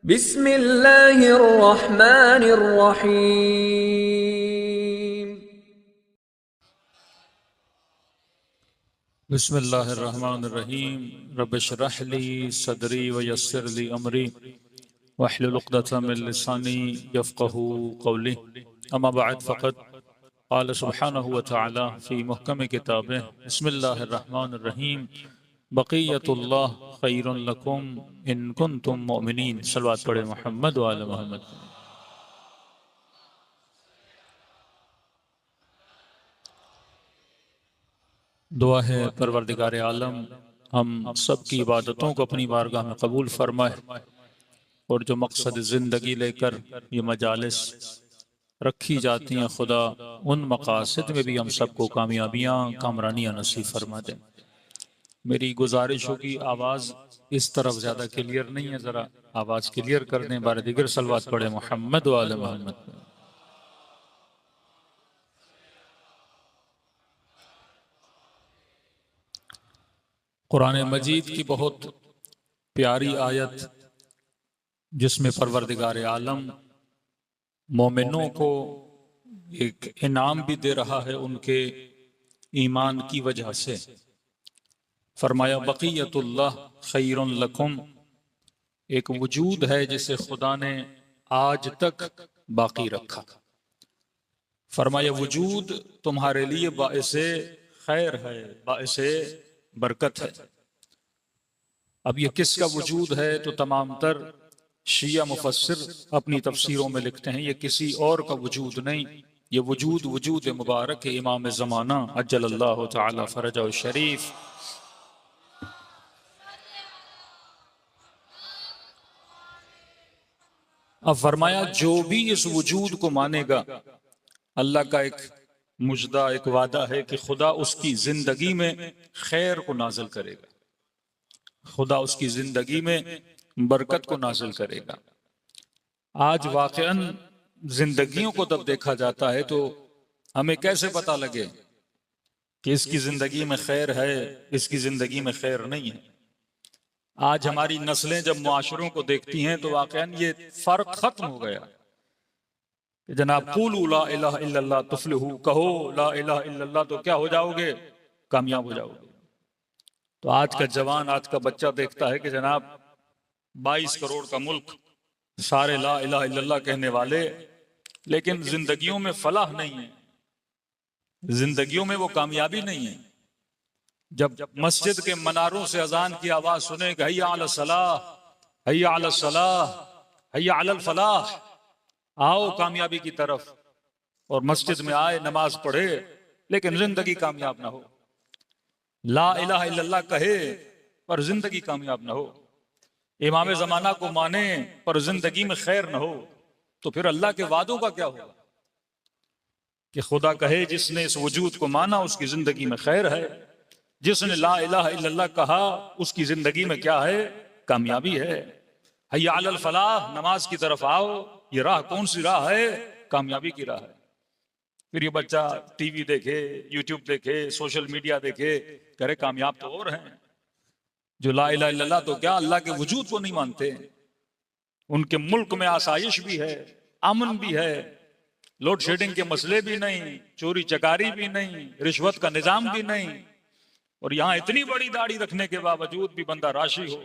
बिस्मिल्लाहिर्रहमानिर्रहीम। बिस्मिल्लाहिर्रहमानिर्रहीम। रब्बि इश्रह ली सदरी व यस्सिर ली अमरी वहलुल उक़दतम मिन लिसानी यफ़क़हू क़ौली। अम्मा बअद फ़क़द क़ाल सुब्हानहु व तआला फ़ी मुहकम किताबिह बिस्मिल्लाहिर्रहमानिर्रहीम बक़ियतुल्लाह ख़ैरुन लकुम इन कुन्तुम मुअमिनीन। सल्लल्लाहु अलैहि मुहम्मद व आले मुहम्मद। दुआ है परवरदिगार आलम हम सब की इबादतों को अपनी बारगाह में कबूल फरमाए और जो मकसद ज़िंदगी लेकर ये मजालिस रखी जाती हैं खुदा उन मकासद में भी हम सबको कामयाबियाँ कामरानियाँ नसीब फरमा दें। मेरी गुजारिश हो कि आवाज़ इस तरफ ज़्यादा क्लियर नहीं है, ज़रा आवाज़ क्लियर कर दें। बार दिगर सलवात पढ़े मोहम्मद व आले मोहम्मद। कुरान मजीद की बहुत प्यारी आयत जिसमें परवरदिगार आलम मोमिनों को एक इनाम भी दे रहा है उनके ईमान की वजह से। फरमाया बक़ियतुल्लाह खैरुन लकुम, एक वजूद है जिसे खुदा ने आज तक बाकी रखा। फरमाया वजूद तुम्हारे लिए बाइसे खैर है, बाइसे बरकत है। अब ये किसका वजूद है? तो तमाम तर शिया मुफस्सिर अपनी तफसीरों में लिखते हैं ये किसी और का वजूद नहीं, ये वजूद वजूद मुबारक है इमाम ज़माना अज्जलल्लाहु तआला फरजहु शरीफ। अब फरमाया जो भी इस वजूद को मानेगा, अल्लाह का एक मुजदा, एक वादा है कि खुदा उसकी जिंदगी में खैर को नाजिल करेगा, खुदा उसकी जिंदगी में बरकत को नाजिल करेगा। आज वाक़अन जिंदगियों को तब देखा जाता है तो हमें कैसे पता लगे कि इसकी जिंदगी में खैर है, इसकी जिंदगी में खैर नहीं है। आज हमारी नस्लें जब मुआशरों को देखती हैं तो वाक़अन ये फर्क खत्म हो गया कि जनाब क़ूलू ला इलाहा इल्लल्लाह तुफ़्लिहू, कहो ला इलाहा इल्लल्लाह तो क्या हो जाओगे? कामयाब हो जाओगे। तो आज का जवान, आज का बच्चा देखता है कि जनाब 22 करोड़ का मुल्क, सारे ला इलाहा इल्लल्लाह कहने वाले, लेकिन जिंदगियों में फलाह नहीं है, जिंदगियों में वो कामयाबी नहीं है। जब मस्जिद के मनारों से अजान की आवाज सुने कि हय्या अला सलाह, हय्या अला सलाह, हय्या अला फलाह, आओ कामयाबी की तरफ, और मस्जिद में आए, नमाज पढ़े, लेकिन जिंदगी कामयाब ना हो। ला इलाहा इल्लल्लाह कहे पर जिंदगी कामयाब ना हो, इमाम ज़माना को माने पर जिंदगी में खैर ना हो, तो फिर अल्लाह के वादों का क्या होगा? कि खुदा कहे जिसने इस वजूद को माना उसकी जिंदगी में खैर है, जिसने ला इलाहा इल्लल्लाह कहा उसकी जिंदगी में क्या है? कामयाबी है। हय्या अलल फलाह, नमाज की तरफ आओ, ये राह कौन सी राह है? कामयाबी की राह है। फिर ये बच्चा टीवी देखे, यूट्यूब देखे, सोशल मीडिया देखे, करे कामयाब तो और हैं जो ला इलाहा इल्लल्लाह तो क्या अल्लाह के वजूद को नहीं मानते। उनके मुल्क में आसाइश भी है, अमन भी है, लोड शेडिंग के मसले भी नहीं, चोरी चकारी भी नहीं, रिश्वत का निजाम भी नहीं, और यहां इतनी बड़ी दाढ़ी रखने के बावजूद भी बंदा राशि हो,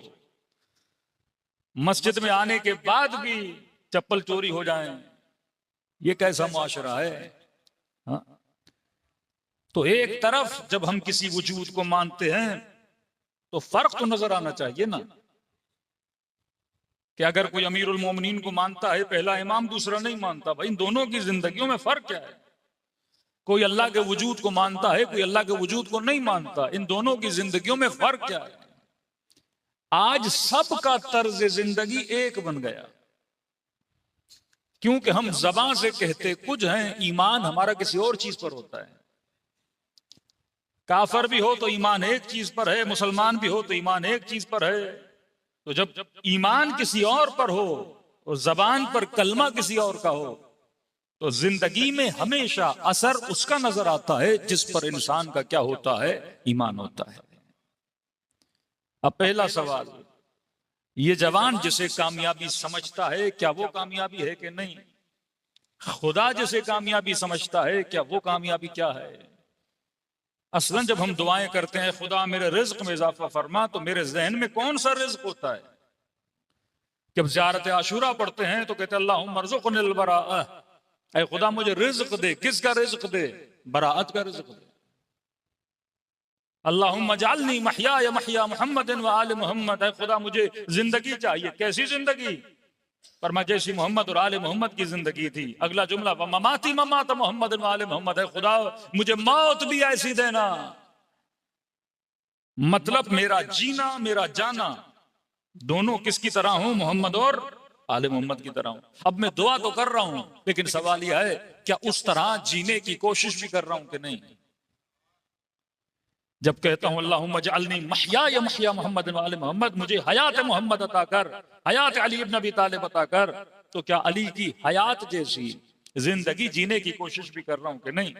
मस्जिद में आने के बाद भी चप्पल चोरी हो जाए, ये कैसा मुआशरा है? हाँ? तो एक तरफ जब हम किसी वजूद को मानते हैं तो फर्क तो नजर आना चाहिए ना, कि अगर कोई अमीरुल मोमिनीन को मानता है, पहला इमाम, दूसरा नहीं मानता, भाई इन दोनों की जिंदगियों में फर्क क्या है? कोई अल्लाह के वजूद को मानता है, कोई अल्लाह के वजूद को नहीं मानता, इन दोनों की जिंदगियों में फर्क क्या है? आज सबका तर्ज जिंदगी एक बन गया, क्योंकि हम ज़बान से कहते कुछ हैं, ईमान हमारा किसी और चीज पर होता है। काफर भी हो तो ईमान एक चीज पर है, मुसलमान भी हो तो ईमान एक चीज पर है। तो जब ईमान किसी और पर हो और जबान पर कलमा किसी और का हो, तो जिंदगी में हमेशा असर उसका नजर आता है जिस पर इंसान का क्या होता है? ईमान होता है। अब पहला सवाल, ये जवान जिसे कामयाबी समझता है, क्या वो कामयाबी है कि नहीं? खुदा जिसे कामयाबी समझता है, क्या वो कामयाबी क्या है? असलन जब हम दुआएं करते हैं खुदा मेरे रिज्क में इजाफा फरमा, तो मेरे जहन में कौन सा रिज्क होता है? जब ज़ियारत आशूरा पढ़ते हैं तो कहते अल्लाहुम्मा अर्ज़ुक़निल बराअह, ऐ खुदा मुझे रिज्क दे। किसका रिज्क दे? बराअत का रिज्क दे। अल्लाहुम्मा जअलनी महयाया महया मुहम्मदिन व आले मुहम्मद, ऐ खुदा मुझे जिंदगी चाहिए। कैसी जिंदगी? फरमा जैसी मोहम्मद और आले मोहम्मद की जिंदगी थी। अगला जुमला व ममाती ममात मोहम्मद व आले मोहम्मद, है खुदा मुझे मौत भी ऐसी देना। मतलब मेरा जीना मेरा जाना दोनों किसकी तरह हूं? मोहम्मद और आले मोहम्मद की तरह हूं। अब मैं दुआ तो कर रहा हूं, लेकिन सवाल यह है क्या उस तरह जीने की कोशिश भी कर रहा हूं कि नहीं? जब कहता हूं अल्लाहुम्मा जअलनी महयाया महया मुहम्मद व आले मोहम्मद, मुझे हयात मोहम्मद अता कर, हयात अली इब्न अबी तालिब अता कर, तो क्या अली की हयात जैसी जिंदगी जीने की कोशिश भी कर रहा हूं कि नहीं?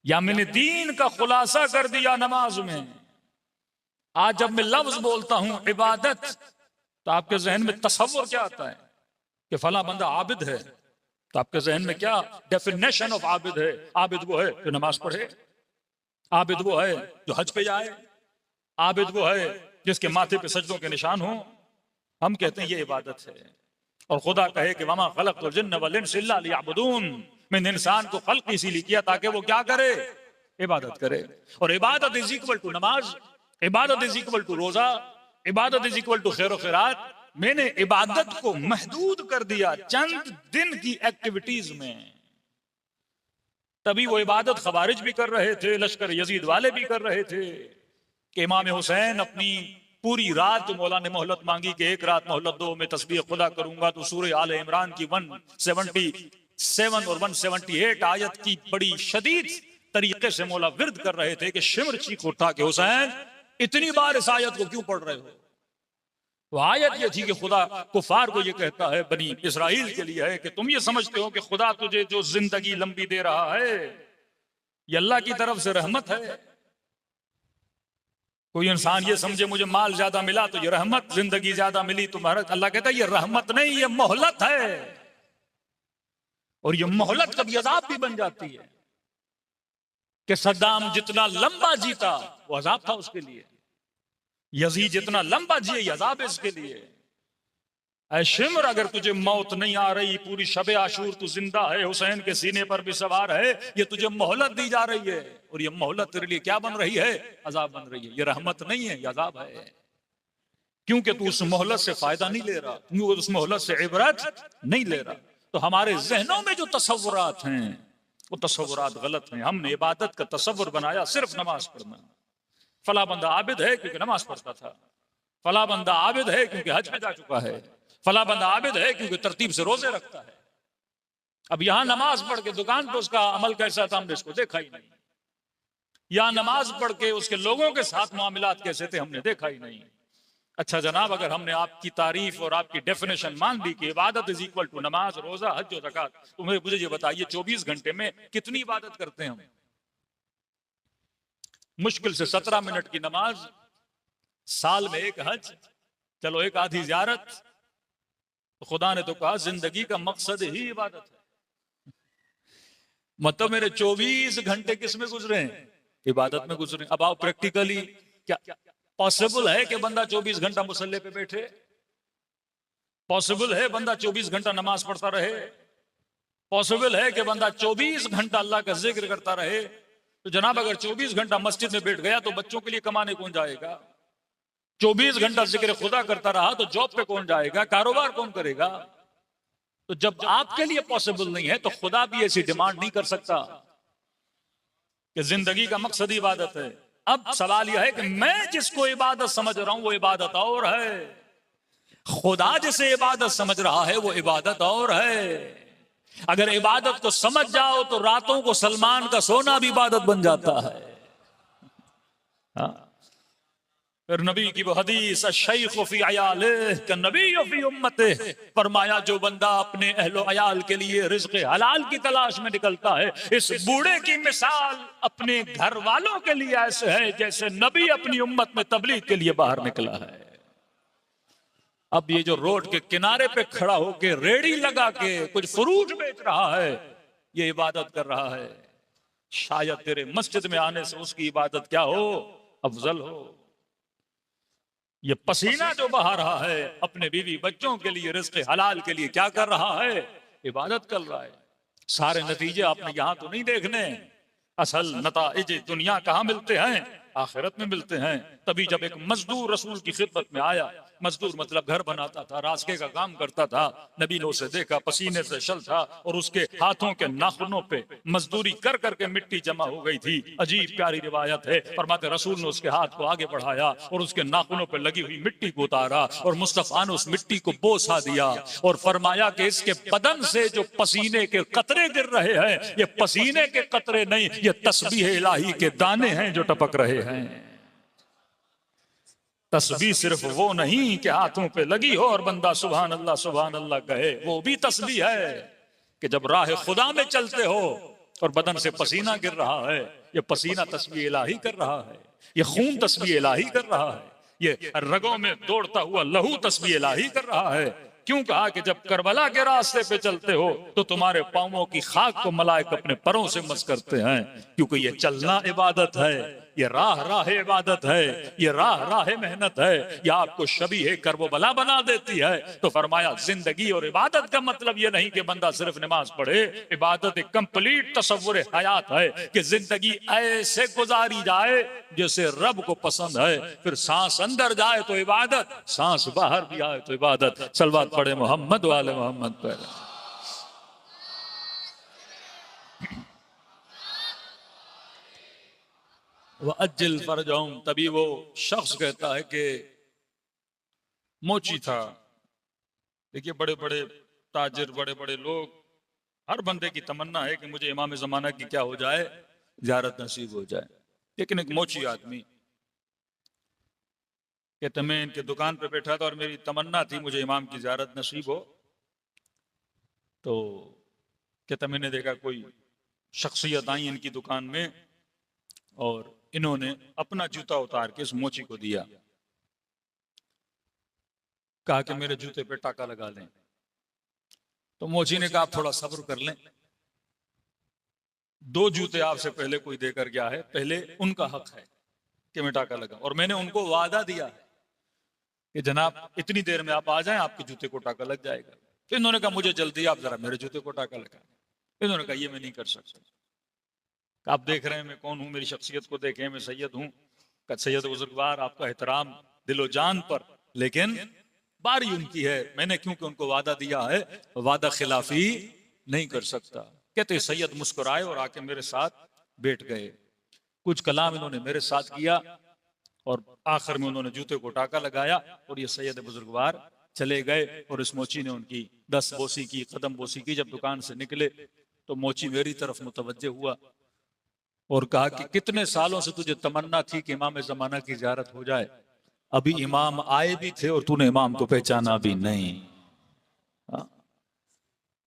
या मैंने दीन का खुलासा कर दिया नमाज में? आज जब मैं लफ्ज बोलता हूं इबादत, तो आपके जहन में तसव्वुर क्या आता है कि फला बंदा आबिद है? तो आपके जहन में क्या डेफिनेशन ऑफ आबिद है? आबिद वो है जो नमाज पढ़े, आबिद वो है जो हज पे जाए, आबिद वो है जिसके माथे पे सजदों के निशान हो। हम कहते हैं ये इबादत है। और खुदा कहे कि वमा खलक़तुल जिन्न वल इंसा इल्ला लियअबुदून, मैंने इंसान को खल्क इसीलिए किया ताकि वो क्या करे? इबादत करे। और इबादत इज इक्वल टू नमाज, इबादत इज इक्वल टू रोजा, इबादत इज इक्वल टू खैर खैरात। मैंने इबादत को महदूद कर दिया चंद दिन की एक्टिविटीज में। तभी वो इबादत खवारिज भी कर रहे थे, लश्कर यजीद वाले भी कर रहे थे कि इमाम हुसैन अपनी पूरी रात जो मौला ने मोहलत मांगी कि एक रात मोहलत दो, मैं तस्बीह खुदा करूंगा, तो सूरह आले इमरान की 177 और 178 आयत की बड़ी शदीद तरीके से मौला विर्द कर रहे थे कि शिमर चीख उठा कि हुसैन इतनी बार इस आयत को क्यों पढ़ रहे हो? वो आयत ये थी कि खुदा कुफार को ये कहता है, बनी इसराइल के लिए है कि तुम ये समझते हो कि खुदा तुझे जो जिंदगी लंबी दे रहा है ये अल्लाह की तरफ से रहमत है। कोई इंसान ये समझे मुझे माल ज्यादा मिला तो ये रहमत, जिंदगी ज्यादा मिली तो महरत। अल्लाह कहता है ये रहमत नहीं, ये मोहलत है। और ये मोहलत कभी अजाब भी बन जाती है कि सद्दाम जितना लंबा जीता वो अजाब था उसके लिए, यजीद जितना लंबा जिए ये अजाब है इसके लिए। ऐ शिमर अगर तुझे मौत नहीं आ रही, पूरी शबे आशूर तू जिंदा है, हुसैन के सीने पर भी सवार है, ये तुझे मोहलत दी जा रही है। और ये मोहलत तेरे लिए क्या बन रही है? अजाब बन रही है। ये रहमत नहीं है, ये अजाब है। क्योंकि तू उस मोहलत से फायदा नहीं ले रहा, क्योंकि उस मोहलत से इबरत नहीं ले रहा। तो हमारे जहनों में जो तसव्वुरात हैं वो तसव्वुरात गलत हैं। हमने इबादत का तसव्वुर बनाया सिर्फ नमाज पढ़ना। फला बंदा आबिद है क्योंकि नमाज पढ़ता था, फला बंदा आबिद है क्योंकि हज में जा चुका है, फला बंदा आबिद है क्योंकि तरतीब से रोजे रखता है। अब यहां नमाज पढ़ के दुकान पर उसका अमल कैसा था हमने इसको देखा ही नहीं, या नमाज पढ़ के उसके लोगों के साथ मामलात कैसे थे हमने देखा ही नहीं। अच्छा जनाब, अगर हमने आपकी तारीफ और आपकी डेफिनेशन मान ली कि इबादत इज इक्वल टू नमाज, रोजा, हज और ज़कात, तो मुझे ये बताइए 24 घंटे में कितनी इबादत करते हैं हम? मुश्किल से 17 मिनट की नमाज, साल में एक हज, चलो एक आधी ज़ियारत। तो खुदा ने तो कहा जिंदगी का मकसद ही इबादत है। मतलब मेरे 24 घंटे किस में गुजरे हैं? इबादत में गुजरे। अब आओ प्रैक्टिकली क्या पॉसिबल है कि बंदा 24 घंटा मुसल्ले पे बैठे? पॉसिबल है बंदा 24 घंटा नमाज पढ़ता रहे? पॉसिबल है कि बंदा 24 घंटा अल्लाह का जिक्र करता रहे? तो जनाब अगर 24 घंटा मस्जिद में बैठ गया तो बच्चों के लिए कमाने कौन जाएगा? 24 घंटा जिक्र खुदा करता रहा तो जॉब पे कौन जाएगा? कारोबार कौन करेगा? तो जब आपके लिए पॉसिबल नहीं है तो खुदा भी ऐसी डिमांड नहीं कर सकता कि जिंदगी का मकसद इबादत है। अब सवाल यह है कि मैं जिसको इबादत समझ रहा हूं वो इबादत और है, खुदा जिसे इबादत समझ रहा है वो इबादत और है। अगर इबादत को समझ जाओ तो रातों को सलमान का सोना भी इबादत बन जाता है। हाँ? फिर नबी की वो हदीस शैख फी अयालिह का नबी फी उम्मतिह, फरमाया जो बंदा अपने अहलो अयाल के लिए रिज़्क़ हलाल की तलाश में निकलता है, इस बूढ़े की मिसाल अपने घर वालों के लिए ऐसे है जैसे नबी अपनी उम्मत में तबलीग के लिए बाहर निकला है। अब ये जो रोड के किनारे पे खड़ा होके रेड़ी लगा के कुछ फ्रूट बेच रहा है, ये इबादत कर रहा है। शायद तेरे मस्जिद में आने से उसकी इबादत क्या हो, अफजल हो। ये पसीना जो बहा रहा है अपने बीवी बच्चों के लिए, रिज़्क़ हलाल के लिए क्या कर रहा है, इबादत कर रहा है। सारे नतीजे आपने यहां तो नहीं देखने, असल नताइज दुनिया कहां मिलते हैं, आखिरत में मिलते हैं। तभी जब एक मजदूर रसूल की खिदमत में आया, मजदूर मतलब घर बनाता था, रास्ते का काम करता था, नबी ने उसे देखा, पसीने से शल था और उसके हाथों के नाखूनों पे मजदूरी कर करके मिट्टी जमा हो गई थी। अजीब प्यारी रिवायत है, फरमाते रसूल ने उसके हाथ को आगे बढ़ाया और उसके नाखूनों पे लगी हुई मिट्टी को उतारा और मुस्तफा ने उस मिट्टी को बोसा दिया और फरमाया कि इसके बदन से जो पसीने के कतरे गिर रहे हैं, ये पसीने के कतरे नहीं, ये तस्बीह इलाही के दाने हैं जो टपक रहे हैं। तस्बीह सिर्फ वो नहीं कि हाथों पे लगी हो और बंदा सुभान अल्लाह कहे, वो भी तस्बीह है कि जब राह खुदा में चलते हो और बदन से पसीना गिर रहा है, ये पसीना तस्बीह इलाही कर रहा है, ये खून तस्बीह इलाही कर रहा है, ये रगों में दौड़ता हुआ लहू तस्बीह इलाही कर रहा है। क्यों कहा कि जब करबला के रास्ते पे चलते हो तो तुम्हारे पांवों की खाक को मलाइक अपने परों से मस करते हैं, क्योंकि ये चलना इबादत है, ये राह इबादत है, ये राह मेहनत है, ये आपको शबीह करबला बना देती है। तो फरमाया जिंदगी और इबादत का मतलब ये नहीं कि बंदा सिर्फ नमाज पढ़े, इबादत एक कंप्लीट तसव्वुर हयात है कि जिंदगी ऐसे गुजारी जाए जैसे रब को पसंद है। फिर सांस अंदर जाए तो इबादत, सांस बाहर भी आए तो इबादत। सलवात पढ़े मोहम्मद वाले मोहम्मद पर। वह अज्जिल फरजहुम, तभी वो शख्स कहता है कि मोची था। देखिए बड़े बड़े ताजिर, बड़े बड़े लोग, हर बंदे की तमन्ना है कि मुझे इमाम ज़माना की क्या हो जाए, ज़ियारत नसीब हो जाए। लेकिन एक मोची आदमी कहते मैं इनके दुकान पे बैठा था और मेरी तमन्ना थी मुझे इमाम की ज़ियारत नसीब हो। तो कहता मैंने देखा कोई शख्सियत आई इनकी दुकान में और इन्होंने अपना जूता उतार के इस मोची को दिया, कहा कि मेरे जूते पे टाका लगा लें। तो मोची ने कहा आप थोड़ा सब्र कर लें, 2 जूते आपसे पहले कोई देकर गया है, पहले उनका हक है कि मैं टाका लगा, और मैंने उनको वादा दिया है कि जनाब इतनी देर में आप आ जाएं, आपके जूते को टाका लग जाएगा। तो इन्होंने कहा मुझे जल्दी, आप जरा मेरे जूते को टाका लगा। इन्होंने कहा ये मैं नहीं कर सकता। आप देख रहे हैं मैं कौन हूं, मेरी शख्सियत को देखें, मैं सैयद हूं, सैयद बुजुर्गवार, आपका एहतराम दिलो जान पर, लेकिन बारी उनकी है, मैंने क्योंकि उनको वादा दिया है, वादा खिलाफी नहीं कर सकता। कहते सैयद मुस्कुराए और आके मेरे साथ बैठ गए। कुछ कलाम इन्होंने मेरे साथ किया और आखिर में उन्होंने जूते को टाका लगाया और ये सैयद बुजुर्गवार चले गए। और इस मोची ने उनकी 10 बोसी की, कदम बोसी की। जब दुकान से निकले तो मोची मेरी तरफ मुतवज्जे हुआ और कहा कि कितने सालों से तुझे तमन्ना थी कि इमाम ज़माना की ज़ियारत हो जाए, अभी इमाम आए भी थे और तूने इमाम को पहचाना भी नहीं।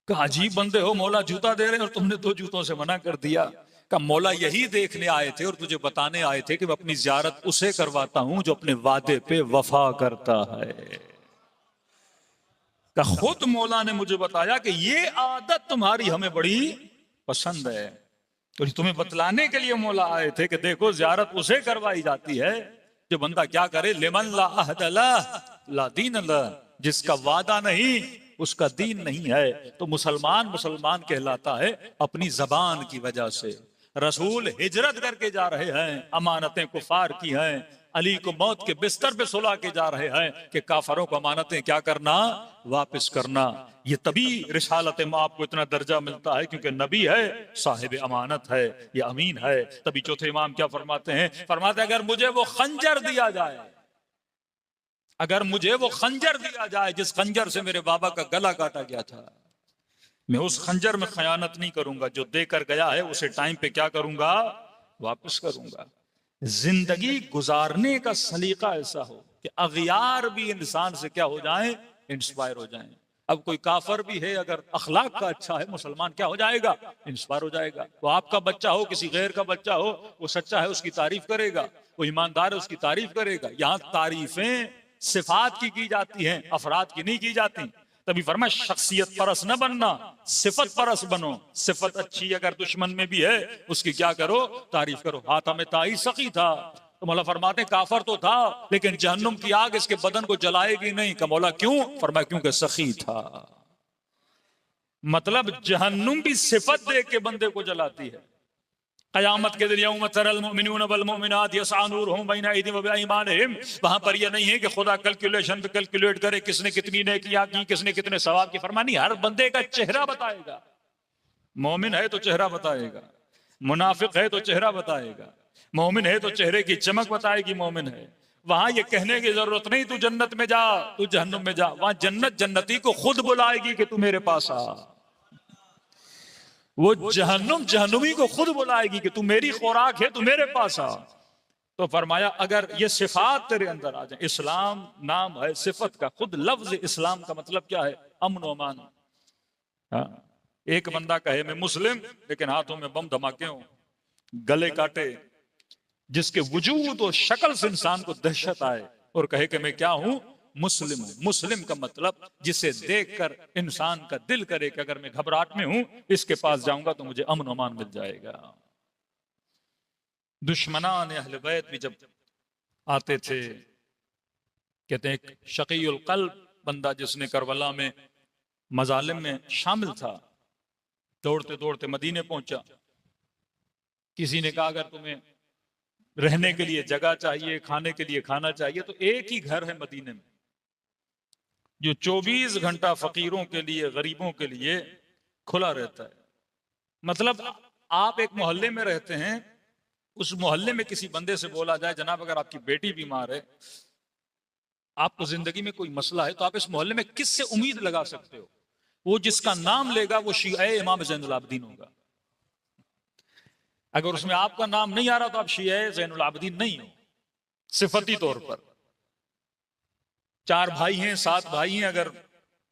कहा अजीब बंदे हो, मौला जूता दे रहे और तुमने 2 जूतों से मना कर दिया। कहा मौला यही देखने आए थे और तुझे बताने आए थे कि मैं अपनी ज़ियारत उसे करवाता हूं जो अपने वादे पे वफा करता है। कहा खुद मौला ने मुझे बताया कि ये आदत तुम्हारी हमें बड़ी पसंद है, और तुम्हें बतलाने के लिए मौला आए थे कि देखो ज़ियारत उसे करवाई जाती है जो बंदा क्या करे, लिमन ला अहद ला दीन ला, जिसका वादा नहीं उसका दीन नहीं है। तो मुसलमान कहलाता है अपनी जबान की वजह से। रसूल हिजरत करके जा रहे हैं, अमानतें कुफार की हैं, अली को मौत के बिस्तर पे सुला के जा रहे हैं कि काफरों को अमानतें क्या करना, वापस करना। ये तभी रिसालत माप को इतना दर्जा मिलता है क्योंकि नबी है, साहिब अमानत है, ये अमीन है। तभी चौथे इमाम क्या फरमाते हैं, फरमाते अगर मुझे वो खंजर दिया जाए, अगर मुझे वो खंजर दिया जाए जिस खंजर से मेरे बाबा का गला काटा गया था, मैं उस खंजर में खयानत नहीं करूंगा। जो देकर गया है उसे टाइम पे क्या करूंगा, वापस करूंगा। जिंदगी गुजारने का सलीका ऐसा हो कि अगियार भी इंसान से क्या हो जाए, इंस्पायर हो जाए। अब कोई काफर भी है, अगर अखलाक का अच्छा है, मुसलमान क्या हो जाएगा, इंस्पायर हो जाएगा। वो आपका बच्चा हो, किसी गैर का बच्चा हो, वो सच्चा है उसकी तारीफ करेगा, वो ईमानदार है उसकी तारीफ करेगा। यहाँ तारीफें सिफात की जाती हैं, अफराद की नहीं की जाती। तभी फरमाया शख्सियत परस न बनना, सिफत परस बनो। सिफत अच्छी अगर दुश्मन में भी है उसकी क्या करो, तारीफ करो। हाथा में ताई सखी था, तो मौला फरमाते हैं काफर तो था लेकिन जहन्नुम की आग इसके बदन को जलाएगी नहीं। का मौला क्यों? फरमाया क्योंकि सखी था। मतलब जहन्नुम भी सिफत देख के बंदे को जलाती है। कयामत के दिन वहां पर यह नहीं है कि खुदा कैलकुलेशन पे कैलकुलेट करे किसने कितनी नेकियां की, किसने कितने सवाब की। फरमानी हर बंदे का चेहरा बताएगा। मोमिन है तो चेहरा बताएगा, मुनाफिक है तो चेहरा बताएगा, मोमिन है तो चेहरे की चमक बताएगी मोमिन है। वहां ये कहने की जरूरत नहीं तू जन्नत में जा, तू जहन्नुम में जा। वहां जन्नत जन्नती को खुद बुलाएगी कि तू मेरे पास आ। वो जहन्नुम जहन्नुमी को खुद बुलाएगी कि तू मेरी खुराक है, तू मेरे पास आ। तो फरमाया अगर ये सिफात तेरे अंदर आ जाए, इस्लाम नाम है सिफत का, खुद लफ्ज इस्लाम का मतलब क्या है? अमन व अमान। हाँ, एक बंदा कहे मैं मुस्लिम लेकिन हाथों में बम धमाके हो, गले काटे, जिसके वजूद और शक्ल से इंसान को दहशत आए और कहे कि मैं क्या हूं? मुस्लिम हूं। मुस्लिम का मतलब जिसे देखकर इंसान का दिल करे कि अगर मैं घबराहट में हूं इसके पास जाऊंगा तो मुझे अमन अमान मिल जाएगा। दुश्मनान अहले बैत भी जब आते थे, कहते हैं एक शकीउल कल्ब बंदा जिसने करबला में मजालिम में शामिल था, दौड़ते दौड़ते मदीने पहुंचा। किसी ने कहा अगर तुम्हें रहने के लिए जगह चाहिए, खाने के लिए खाना चाहिए, तो एक ही घर है मदीने में जो 24 घंटा फकीरों के लिए, गरीबों के लिए खुला रहता है। मतलब आप एक मोहल्ले में रहते हैं, उस मोहल्ले में किसी बंदे से बोला जाए जनाब अगर आपकी बेटी बीमार है, आपको जिंदगी में कोई मसला है, तो आप इस मोहल्ले में किससे उम्मीद लगा सकते हो? वो जिसका नाम लेगा वो शिया इमाम ज़ैनुल आबिदीन होगा। अगर उसमें आपका नाम नहीं आ रहा तो आप शिया ज़ैनुल आबिदीन नहीं हो सिफती तौर पर। 4 भाई हैं, 7 भाई हैं, अगर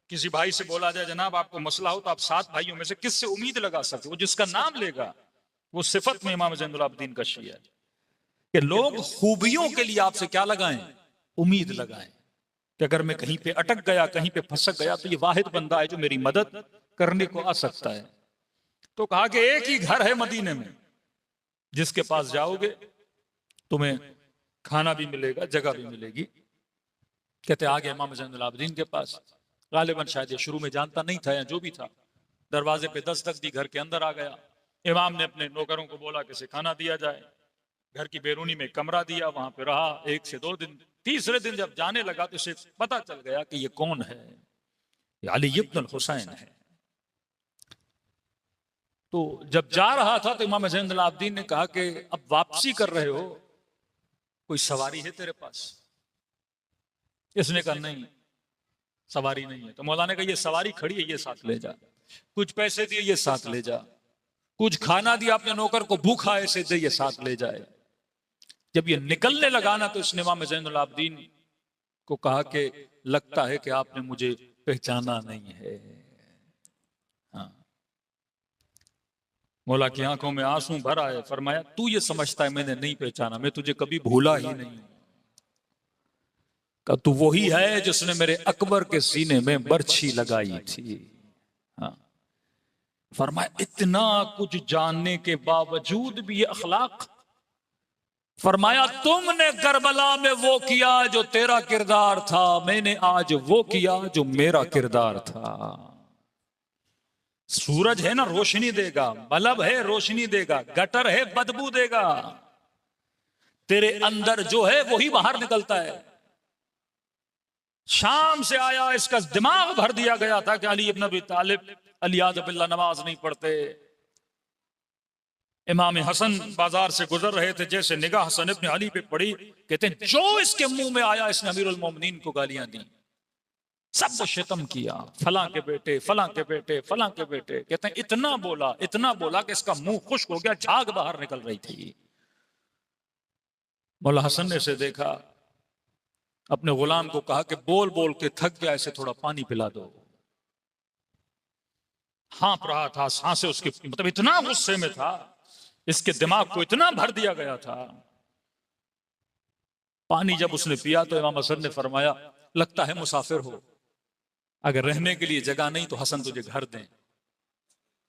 किसी भाई से बोला जाए जनाब आपको मसला हो, तो आप 7 भाइयों में से किससे उम्मीद लगा सकते हो? वो जिसका नाम लेगा वो सिफत में इमाम ज़ैनुल आबिदीन का शिया है कि लोग खूबियों के लिए आपसे क्या लगाएं? उम्मीद लगाएं कि अगर मैं कहीं पे अटक गया, कहीं पे फंसक गया, तो ये वाहिद बंदा है जो मेरी मदद करने को आ सकता है। तो कहा कि एक ही घर है मदीने में जिसके पास जाओगे तुम्हें खाना भी मिलेगा, जगह भी मिलेगी। कहते आगे इमाम ज़ैनुल आबिदीन के पास, गालिबन शायद ये शुरू में जानता नहीं था या जो भी था, दरवाजे पे दस्तक दी, घर के अंदर आ गया। इमाम ने अपने नौकरों को बोला कि इसे खाना दिया जाए। घर की बैरूनी में कमरा दिया, वहां पे रहा 1 से 2 दिन। तीसरे दिन जब जाने लगा तो इसे पता चल गया कि ये कौन है, ये अली इब्न हुसैन है। तो जब जा रहा था तो इमाम ज़ैनुल आबिदीन ने कहा कि अब वापसी कर रहे हो, कोई सवारी है तेरे पास? इसने कहा नहीं, सवारी नहीं है। तो मौलाना ने कहा ये सवारी खड़ी है, ये साथ ले जा। कुछ पैसे दिए, ये साथ ले जा। कुछ खाना दिया अपने नौकर को, भूखा ऐसे दे, ये साथ ले जाए। जब ये निकलने लगा ना तो इसने इमाम ज़ैनुल आबिदीन को कहा कि लगता है कि आपने मुझे पहचाना नहीं है। हाँ, मौला की आंखों में आंसू भर आए। फरमाया तू ये समझता है मैंने नहीं पहचाना, मैं तुझे कभी भूला ही नहीं। का तू वही है जिसने मेरे अकबर के सीने में बर्छी लगाई थी। हाँ, फरमाया इतना कुछ जानने के बावजूद भी ये अखलाक। फरमाया तुमने करबला में वो किया जो तेरा किरदार था, मैंने आज वो किया जो मेरा किरदार था। सूरज है ना रोशनी देगा, बल्ब है रोशनी देगा, गटर है बदबू देगा। तेरे अंदर जो है वही बाहर निकलता है। शाम से आया, इसका दिमाग भर दिया गया था कि अली इब्न अबी तालिब अलियाज़ बिल्लाह नमाज नहीं पढ़ते। इमाम हसन बाजार से गुजर रहे थे, जैसे निगाह हसन इब्न अली पे पड़ी, कहते हैं जो इसके मुंह में आया इसने अमीरुल मोमिनीन को गालियां दी, सबको शितम किया, फलां के बेटे, फलां के बेटे, फलां के बेटे। कहते हैं इतना बोला कि इसका मुंह खुश्क हो गया, झाग बाहर निकल रही थी। मौला हसन ने से देखा, अपने गुलाम को कहा कि बोल बोल के थक गया, इसे थोड़ा पानी पिला दो। हाँफ रहा था, सांसें उसकी, मतलब इतना गुस्से में था, इसके दिमाग को इतना भर दिया गया था। पानी जब उसने पिया तो इमाम हसन ने फरमाया, लगता है मुसाफिर हो, अगर रहने के लिए जगह नहीं तो हसन तुझे घर दें,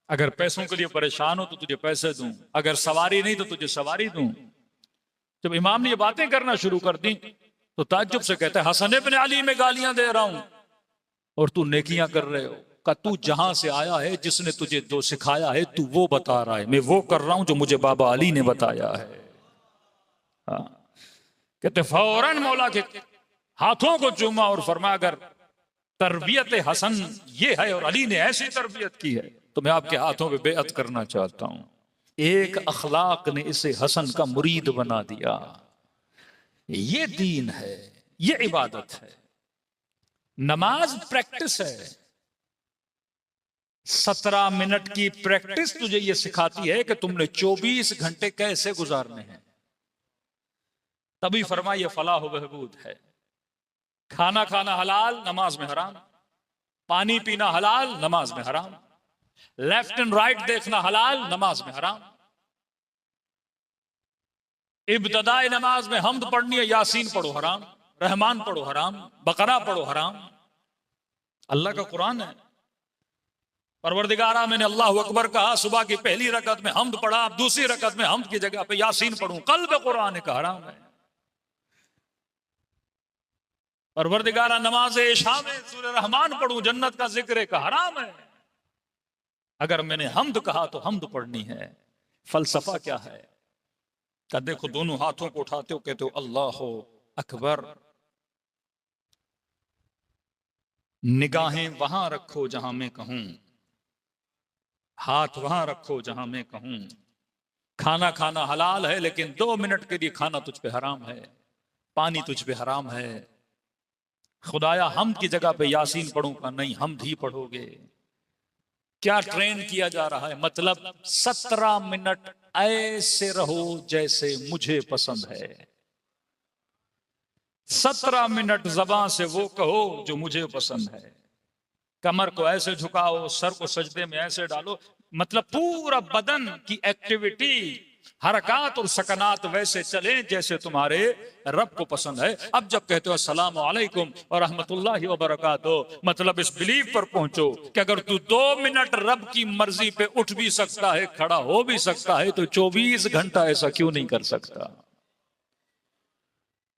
अगर पैसों के लिए परेशान हो तो तुझे पैसे दूं, अगर सवारी नहीं तो तुझे सवारी दूं। जब इमाम ने ये बातें करना शुरू कर दी तो ताज्जुब से कहता है, हसन इब्न अली में गालियां दे रहा हूं और तू नेकियां कर रहे हो। का तू जहां से आया है, जिसने तुझे जो सिखाया है, तू वो बता रहा है, मैं वो कर रहा हूं जो मुझे बाबा अली ने बताया है। हाँ। कहते फौरन मौला के हाथों को चूमा और फरमाया, अगर तरबियत हसन ये है और अली ने ऐसी तरबियत की है तो मैं आपके हाथों पे बेअत करना चाहता हूं। एक अखलाक ने इसे हसन का मुरीद बना दिया। ये दीन है, ये इबादत है। नमाज प्रैक्टिस है। 17 मिनट की प्रैक्टिस तुझे ये सिखाती है कि तुमने 24 घंटे कैसे गुजारने हैं। तभी फरमाइए फलाह बहबूद है। खाना खाना हलाल, नमाज में हराम। पानी पीना हलाल, नमाज में हराम। लेफ्ट एंड राइट देखना हलाल, नमाज में हराम। इब्तदाई नमाज में हम्द पढ़नी है, यासीन पढ़ो हराम, रहमान पढ़ो हराम, बकरा पढ़ो हराम। अल्लाह का कुरान है। परवरदिगारा मैंने अल्लाह अकबर कहा, सुबह की पहली रकत में हम्द पढ़ा, अब दूसरी रकत में हम्द की जगह पे यासीन पढ़ूं, कल्ब कुरान का हराम है। परवरदिगारा नमाज इशा में सूरह रहमान पढ़ूं, जन्नत का जिक्र का हराम है। अगर मैंने हम्द कहा तो हम्द पढ़नी है। फलसफा क्या है? का देखो दोनों हाथों को उठाते हो, कहते हो अल्लाह अकबर। निगाहें वहां रखो जहां मैं कहूं, हाथ वहां रखो जहां मैं कहूं। खाना खाना हलाल है, लेकिन 2 मिनट के लिए खाना तुझ पे हराम है, पानी तुझ पे हराम है। खुदाया हम्द की जगह पे यासीन पढ़ूंगा, नहीं हम्द ही पढ़ोगे। क्या ट्रेन किया जा रहा है? मतलब 17 मिनट ऐसे रहो जैसे मुझे पसंद है। 17 मिनट ज़बान से वो कहो जो मुझे पसंद है। कमर को ऐसे झुकाओ, सर को सजदे में ऐसे डालो, मतलब पूरा बदन की एक्टिविटी, हरकत और सकनात वैसे चले जैसे तुम्हारे रब को पसंद है। अब जब कहते हो अस्सलाम वालेकुम और रहमतुल्लाहि व बरकातहू, मतलब इस बिलीव पर पहुंचो कि अगर तू 2 मिनट रब की मर्जी पे उठ भी सकता है, खड़ा हो भी सकता है, तो 24 घंटा ऐसा क्यों नहीं कर सकता?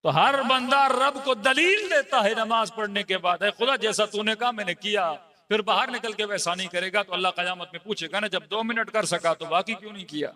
तो हर बंदा रब को दलील देता है नमाज पढ़ने के बाद, है खुदा जैसा तूने कहा मैंने किया। फिर बाहर निकल के वैसा नहीं करेगा तो अल्लाह कयामत में पूछेगा ना, जब 2 मिनट कर सका तो बाकी क्यों नहीं किया?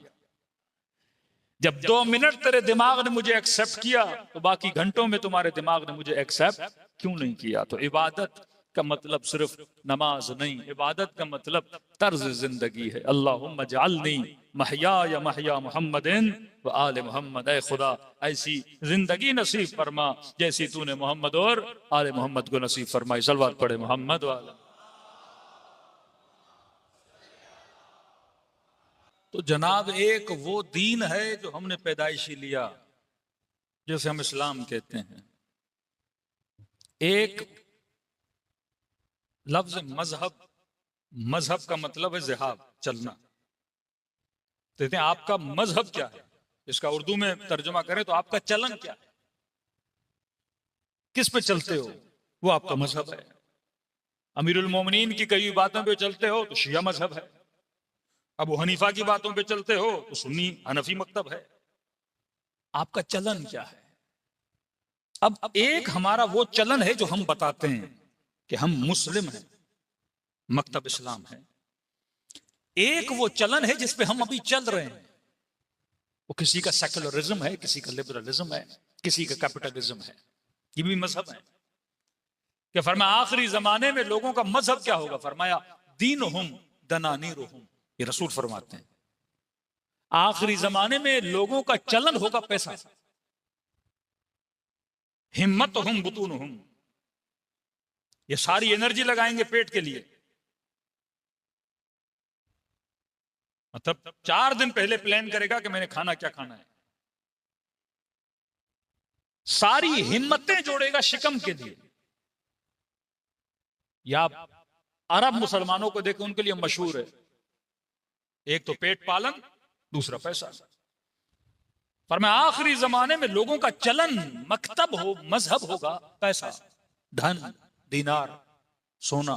जब 2 मिनट तेरे दिमाग ने मुझे एक्सेप्ट किया तो बाकी घंटों में तुम्हारे दिमाग ने मुझे एक्सेप्ट क्यों नहीं किया? तो इबादत का मतलब सिर्फ नमाज नहीं, इबादत का मतलब तर्ज जिंदगी है। अल्लाहुम्मा जअलनी महया या महया मुहम्मदिन व आले मोहम्मद। ऐ खुदा ऐसी जिंदगी नसीब फरमा जैसी तूने मोहम्मद और आले मोहम्मद को नसीब फरमाई। सलवात पढ़े मोहम्मद वाला। तो जनाब एक वो दीन है जो हमने पैदाइशी लिया, जैसे हम इस्लाम कहते हैं। एक लफ्ज मजहब, मजहब का मतलब है जिहाब, चलना। कहते हैं आपका मजहब क्या है? इसका उर्दू में तर्जुमा करें तो आपका चलन क्या है, किस पे चलते हो, वो आपका मजहब है। अमीरुल मोमिनीन की कई बातों पे चलते हो तो शिया मजहब है। अबू हनीफा की बातों पे चलते हो तो सुन्नी हनफी मकतब है। आपका चलन क्या है? अब एक हमारा वो चलन है जो हम बताते हैं कि हम मुस्लिम हैं, मकतब इस्लाम है। एक वो चलन है जिसपे हम अभी चल रहे हैं, वो किसी का सेकुलरिज्म है, किसी का लिबरलिज्म है, किसी का कैपिटलिज्म है। ये भी मजहब है। कि फरमाया आखिरी जमाने में लोगों का मजहब क्या होगा? फरमाया दीनुहुम दनानीरुहुम। ये रसूल फरमाते हैं आखिरी जमाने में लोगों का चलन होगा पैसा। हिम्मतहुम बुतूनुहुम, ये सारी एनर्जी लगाएंगे पेट के लिए। मतलब 4 दिन पहले प्लान करेगा कि मैंने खाना क्या खाना है। सारी हिम्मतें जोड़ेगा शिकम के लिए। या अरब मुसलमानों को देखें, उनके लिए मशहूर है, एक तो पेट पालन, दूसरा पैसा। फरमाया आखिरी जमाने में लोगों का चलन मकतब हो, मजहब होगा पैसा, धन, दीनार, सोना।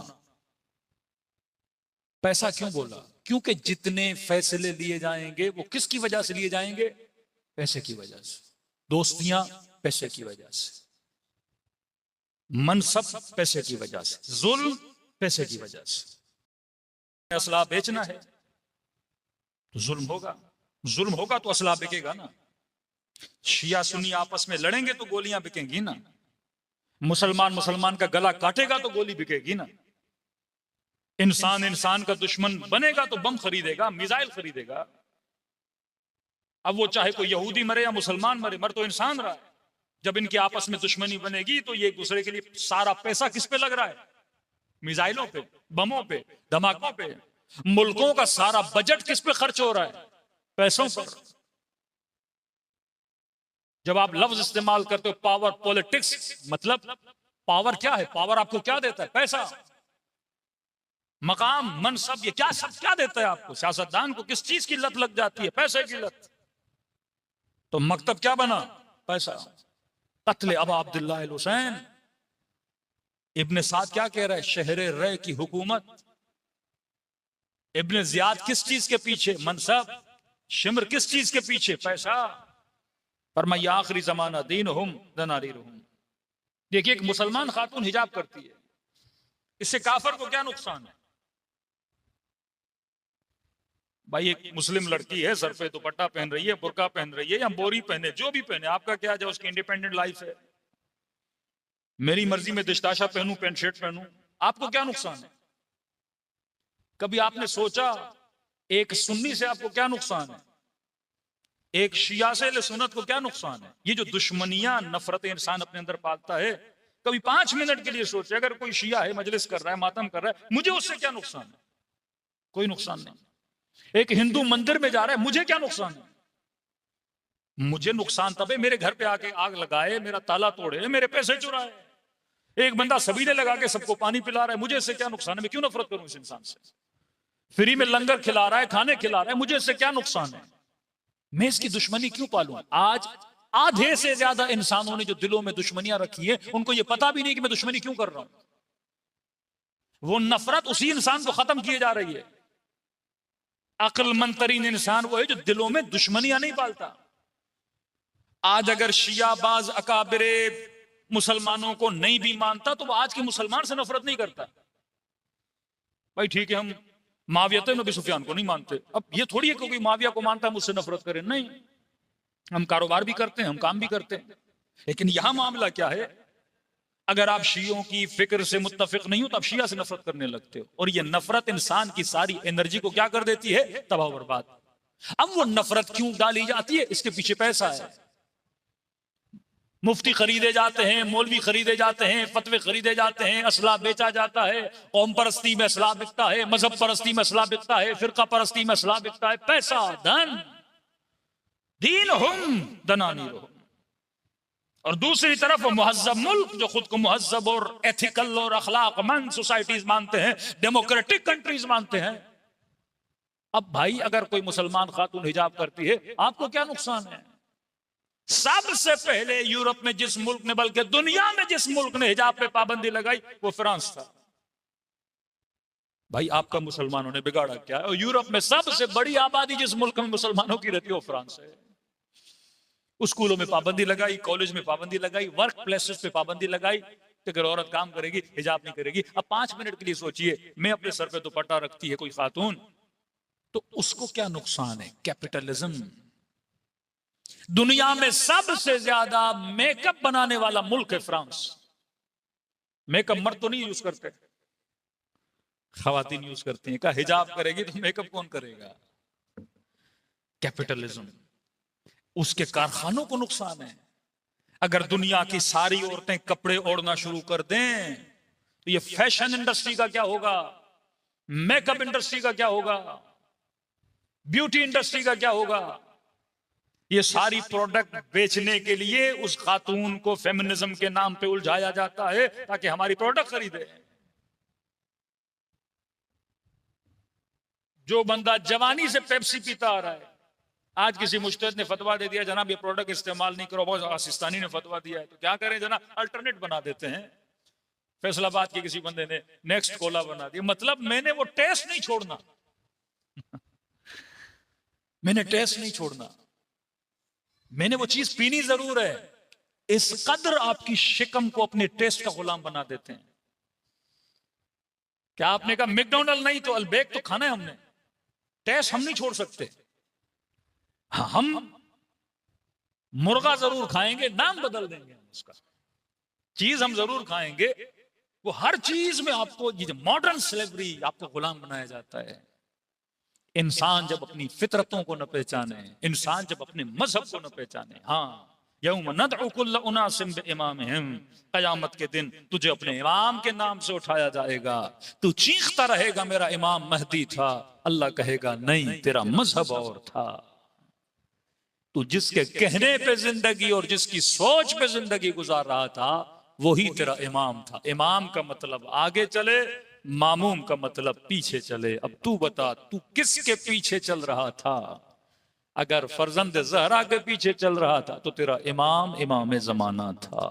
पैसा क्यों बोला? क्योंकि जितने फैसले लिए जाएंगे वो किसकी वजह से लिए जाएंगे? पैसे की वजह से। दोस्तियां पैसे की वजह से, मनसब पैसे की वजह से, जुल्म पैसे की वजह से। असला बेचना है तो जुल्म होगा, जुल्म होगा तो असला बिकेगा ना। शिया सुन्नी आपस में लड़ेंगे तो गोलियां बिकेंगी ना। मुसलमान मुसलमान का गला काटेगा तो गोली बिकेगी ना। इंसान इंसान का दुश्मन बनेगा तो बम खरीदेगा, मिसाइल खरीदेगा। अब वो चाहे कोई यहूदी मरे या मुसलमान मरे, मर तो इंसान रहा है। जब इनकी आपस में दुश्मनी बनेगी तो ये एक दूसरे के लिए सारा पैसा किस पे लग रहा है? मिसाइलों पे, बमों पे, धमाकों पे। मुल्कों का सारा बजट किस पे खर्च हो रहा है? पैसों पर। जब आप लफ्ज इस्तेमाल करते हो पावर पॉलिटिक्स, मतलब पावर क्या है? पावर आपको क्या देता है? पैसा, मकाम, मनसब, ये क्या सब क्या देता है आपको? सियासतदान को किस चीज की लत लग जाती है? पैसे की लत। तो मकतब क्या बना? पैसा। कत्ल अबा अब्दुल्लाह अल हुसैन। इब्ने साद क्या कह रहा है? शहरे रे की हुकूमत। इब्ने जियाद किस चीज के पीछे? मनसब। शिमर किस चीज के पीछे? पैसा। फरमाया आखिरी जमाना दीन हुम दनारीरुहुम। देखिए, एक मुसलमान खातून हिजाब करती है, इससे काफर को क्या नुकसान है? भाई एक मुस्लिम लड़की है, सर पे दुपट्टा पहन रही है, बुर्का पहन रही है या बोरी पहने, जो भी पहने, आपका क्या है? उसकी इंडिपेंडेंट लाइफ है। मेरी मर्जी में दिशताशा पहनूं, पैंट शर्ट पहनूं, आपको क्या नुकसान है? कभी आपने सोचा एक सुन्नी से आपको क्या नुकसान है? एक शिया से सुन्नत को क्या नुकसान है? ये जो दुश्मनियां, नफरत इंसान अपने अंदर पालता है, कभी 5 मिनट के लिए सोचे, अगर कोई शिया है, मजलिस कर रहा है, मातम कर रहा है, मुझे उससे क्या नुकसान है? कोई नुकसान नहीं। एक हिंदू मंदिर में जा रहा है, मुझे क्या नुकसान है? मुझे नुकसान तब है मेरे घर पे आके आग लगाए, मेरा ताला तोड़े, मेरे पैसे चुराए। एक बंदा सबीले लगा के सबको पानी पिला रहा है, मुझे इससे क्या नुकसान है? मैं क्यों नफरत करूं इस इंसान से? फ्री में लंगर खिला रहा है, खाने खिला रहा है, मुझे इससे क्या नुकसान है? मैं इसकी दुश्मनी क्यों पालूं? आज आधे से ज्यादा इंसानों ने जो दिलों में दुश्मनियां रखी है, उनको यह पता भी नहीं कि मैं दुश्मनी क्यों कर रहा हूं। वो नफरत उसी इंसान को खत्म किए जा रही है। अक्लमंद तरीन इंसान वो है जो दिलों में दुश्मनियां नहीं पालता। आज अगर शियाबाज अकाबिरे मुसलमानों को नहीं भी मानता तो वो आज के मुसलमान से नफरत नहीं करता। भाई ठीक है, हम माविया नबी सुफियान को नहीं मानते, अब ये थोड़ी है कि कोई माविया को मानता है मुझसे नफरत करे, नहीं। हम कारोबार भी करते हैं, हम काम भी करते हैं। लेकिन यहां मामला क्या है? अगर आप शियों की फिक्र से मुत्तफिक नहीं हो तो आप शिया से नफरत करने लगते हो, और ये नफरत इंसान की सारी एनर्जी को क्या कर देती है? तबाह बर्बाद। अब वो नफरत क्यों डाली जाती है? इसके पीछे पैसा है। मुफ्ती खरीदे जाते हैं, मौलवी खरीदे जाते हैं, फतवे खरीदे जाते हैं, असला बेचा जाता है, कौम परस्ती में असला बिकता है, मजहब परस्ती में असला बिकता है, फिरका परस्ती में असला बिकता है। पैसा, धन, दीन हुम दनानीरुहुम। और दूसरी तरफ मुहज्जब मुल्क जो खुद को मुहज्जब और एथिकल और अखलाकमंद सोसाइटीज मानते हैं, डेमोक्रेटिक कंट्रीज मानते हैं। अब भाई अगर कोई मुसलमान खातून हिजाब करती है, आपको क्या नुकसान है? सबसे पहले यूरोप में जिस मुल्क ने, बल्कि दुनिया में जिस मुल्क ने हिजाब पे पाबंदी लगाई वो फ्रांस था। भाई आपका मुसलमानों ने बिगाड़ा क्या है? और यूरोप में सबसे बड़ी आबादी जिस मुल्क में मुसलमानों की रहती है वो फ्रांस है। स्कूलों में पाबंदी लगाई, कॉलेज में पाबंदी लगाई, वर्क प्लेसेस पे पाबंदी लगाई कि अगर औरत काम करेगी हिजाब नहीं करेगी। अब 5 मिनट के लिए सोचिए, मैं अपने सर पे दुपट्टा रखती है कोई खातून, तो उसको क्या नुकसान है? कैपिटलिज्म। दुनिया में सबसे ज्यादा मेकअप बनाने वाला मुल्क है फ्रांस। मेकअप मर्द तो नहीं यूज करते, खवातीन यूज करती हैं। कहा हिजाब करेगी तो मेकअप कौन करेगा? कैपिटलिज्म। उसके कारखानों को नुकसान है। अगर दुनिया की सारी औरतें कपड़े ओढ़ना शुरू कर दें तो ये फैशन इंडस्ट्री का क्या होगा? मेकअप इंडस्ट्री का क्या होगा? ब्यूटी इंडस्ट्री का क्या होगा? ये सारी प्रोडक्ट बेचने के लिए उस खातून को फेमिनिज्म के नाम पे उलझाया जाता है ताकि हमारी प्रोडक्ट खरीदे। जो बंदा जवानी से पेप्सी पीता आ रहा है, आज किसी मुज्तहिद ने फतवा दे दिया जनाब ये प्रोडक्ट इस्तेमाल नहीं करो, बहुत सिस्तानी ने फतवा दिया है, तो क्या करें जनाब, अल्टरनेट बना देते हैं। फैसलाबाद के किसी बंदे ने नेक्स्ट कोला बना दिया, मतलब मैंने वो टेस्ट नहीं छोड़ना मैंने टेस्ट नहीं छोड़ना, मैंने वो चीज पीनी जरूर है। इस कदर आपकी शिकम को अपने टेस्ट का गुलाम बना देते हैं। क्या आपने कहा मैकडॉनल्ड नहीं तो अल्बेक तो खाना है हमने, टेस्ट हम नहीं छोड़ सकते। हाँ, हम मुर्गा जरूर खाएंगे, नाम बदल देंगे हम उसका, चीज हम जरूर खाएंगे। वो हर चीज में आपको ये मॉडर्न स्लेवरी, आपको गुलाम बनाया जाता है। इंसान जब अपनी फितरतों को न पहचाने, इंसान जब अपने मजहब को न पहचाने, हाँ, यौम नदउ कुल्ल उनासिम बिइमामिहिम, क़यामत के दिन तुझे अपने इमाम के नाम से उठाया जाएगा, तू चीखता रहेगा मेरा इमाम महदी था, अल्लाह कहेगा नहीं तेरा मजहब और था। तू जिसके कहने पे जिंदगी और जिसकी सोच पे जिंदगी गुजार रहा था वही तेरा इमाम था। इमाम का मतलब आगे चले, मामूम का मतलब पीछे चले। अब तू बता तू किसके पीछे चल रहा था? अगर फर्जंद ज़हरा के पीछे चल रहा था तो तेरा इमाम इमाम जमाना था।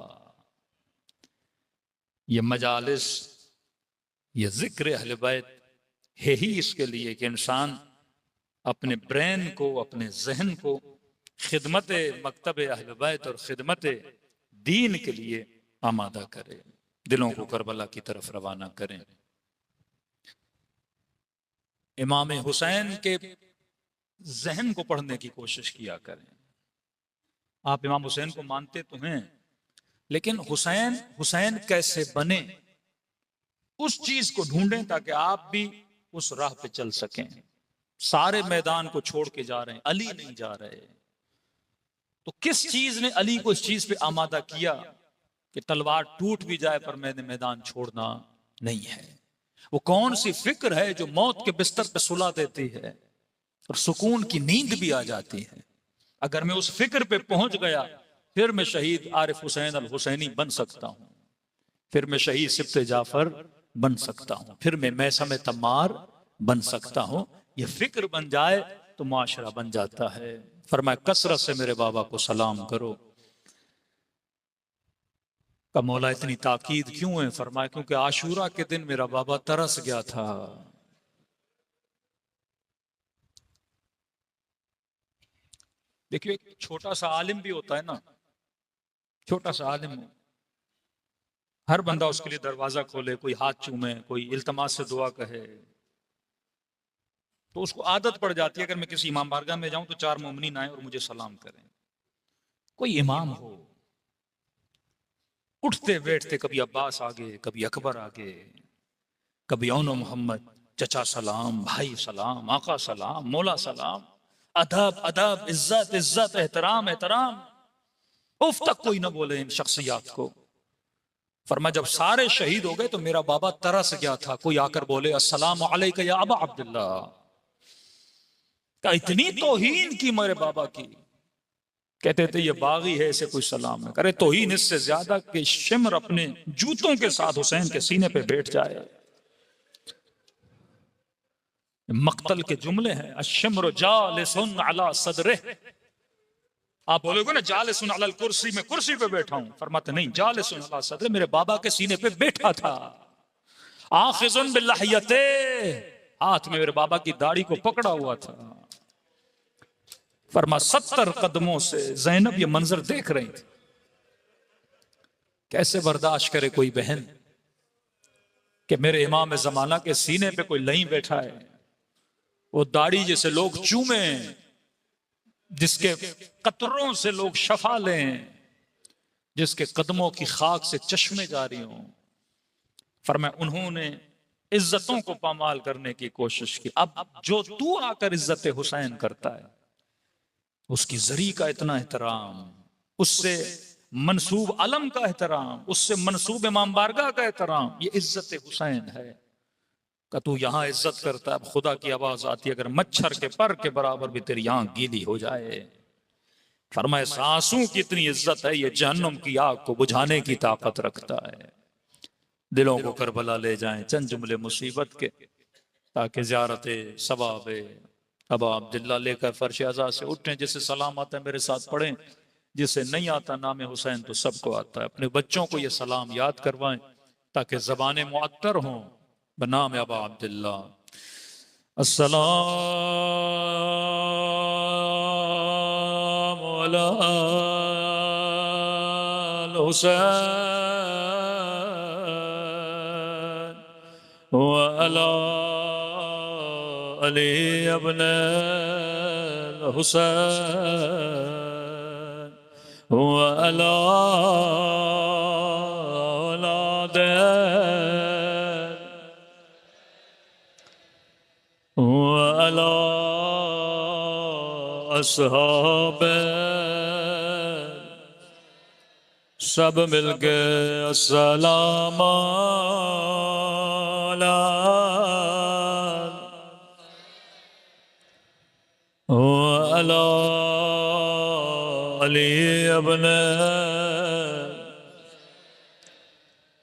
ये मजालिस, ये जिक्र अहले बैत है ही इसके लिए कि इंसान अपने ब्रेन को, अपने जहन को खिदमत मकतब अहले बैत और खिदमत दीन के लिए आमादा करे, दिलों को करबला की तरफ रवाना करें। इमाम हुसैन के जहन को पढ़ने की कोशिश किया करें। आप इमाम हुसैन को मानते तो हैं, लेकिन हुसैन कैसे बने उस चीज को ढूंढें ताकि आप भी उस राह पे चल सकें। सारे मैदान को छोड़ के जा रहे हैं, अली नहीं जा रहे, तो किस चीज ने अली को इस चीज पे आमादा किया कि तलवार टूट भी जाए पर मैंने मैदान छोड़ना नहीं है? वो कौन सी फिक्र है जो मौत के बिस्तर पे सुला देती है और सुकून की नींद भी आ जाती है? अगर मैं उस फिक्र पे पहुंच गया फिर मैं शहीद आरिफ हुसैन अल हुसैनी बन सकता हूं, फिर मैं शहीद सिब्ते जाफर बन सकता हूं, फिर मैं मैसम तम्मार बन सकता हूं। ये फिक्र बन जाए तो मुआशरा बन जाता है। फरमाया कसरत से मेरे बाबा को सलाम करो। का मौला इतनी ताकीद क्यों है? फरमाया क्योंकि आशूरा के दिन मेरा बाबा तरस गया था। देखिए एक छोटा सा आलिम भी होता है ना, छोटा सा आलिम हो, हर बंदा उसके लिए दरवाजा खोले, कोई हाथ चूमे, कोई इल्तमास से दुआ कहे, तो उसको आदत पड़ जाती है अगर मैं किसी इमाम बारगाह में जाऊं तो 4 मोमिनीन आए और मुझे सलाम करें। कोई इमाम हो, उठते बैठते कभी अब्बास आगे, कभी अकबर आगे, कभी औनो मोहम्मद, चचा सलाम, भाई सलाम, आका सलाम, मौला सलाम, अदब अदब, इज्जत इज्जत, एहतराम एहतराम, उफ तक कोई ना बोले इन शख्सियात को। फरमा जब सारे शहीद हो गए तो मेरा बाबा तरस गया था, कोई आकर बोले अस्सलाम अलैका या अबा अब्दुल्ला। इतनी तौहीन की मेरे बाबा की, कहते थे ये बागी है, इसे कोई सलाम न करे। तौहीन इससे ज्यादा कि शिमर अपने जूतों के साथ हुसैन के सीने पे बैठ जाए। मक्तल के जुमले हैं, अश्शिम्र जालिसुन अला सदरे। आप बोलोगे ना जालिसुन अला कुर्सी, में कुर्सी पे बैठा हूं, फरमाते नहीं, जालिसुन अला सदरे, मेरे बाबा के सीने पे बैठा था। आखिजुन बिल्लाहियते, हाथ में मेरे बाबा की दाढ़ी को पकड़ा हुआ था। फरमा 70 कदमों से ज़ैनब ये मंजर देख रही थी। कैसे बर्दाश्त करे कोई बहन कि मेरे इमाम जमाना के सीने पे कोई लई बैठा है, वो दाढ़ी जैसे लोग चूमे, जिसके कतरों से लोग शफा लें, जिसके कदमों की खाक से चश्मे जारी हों। फरमाया उन्होंने इज्जतों को पामाल करने की कोशिश की। अब जो तू आकर इज्जत हुसैन करता है, उसकी जरी का इतना एहतराम, उससे मनसूब अलम का एहतराम, उससे मनसूब इमाम बारगाह का एहतराम, ये इज्जत हुसैन है। का तू यहां इज्जत करता है, अब खुदा की आवाज आती है अगर मच्छर के पर के बराबर भी तेरी आंख गीली हो जाए। फरमाए सांसों की इतनी इज्जत है, ये जहन्नुम की आग को बुझाने की ताकत रखता है। दिलों को करबला ले जाएं चंद जुमले मुसीबत के, ताकि ज़ियारत सवाब अब अब्दुल्ला लेकर फर्श आज़ा से उठें, जिसे सलाम आता है मेरे साथ पढ़ें, जिसे नहीं आता नाम हुसैन तो सबको आता है। अपने बच्चों को ये सलाम याद करवाएं ताकि ज़बानें मुअत्तर हों बनाम अबा अब्दुल्ला। अस्सलामु अला हुसैन व अला अली इब्न हुसैन व अला औलाद व अला अस्हाब, सब मिलके अस्सलाम अला अली इब्न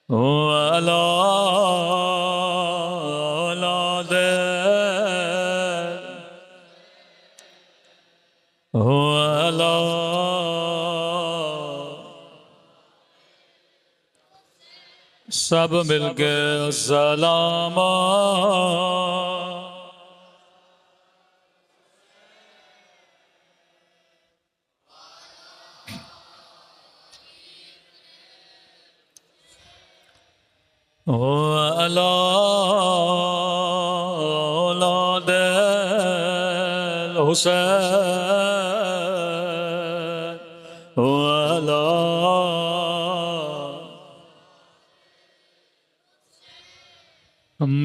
अला औलाद अला सब मिलके सलाम अला औलाद हुसैन अला।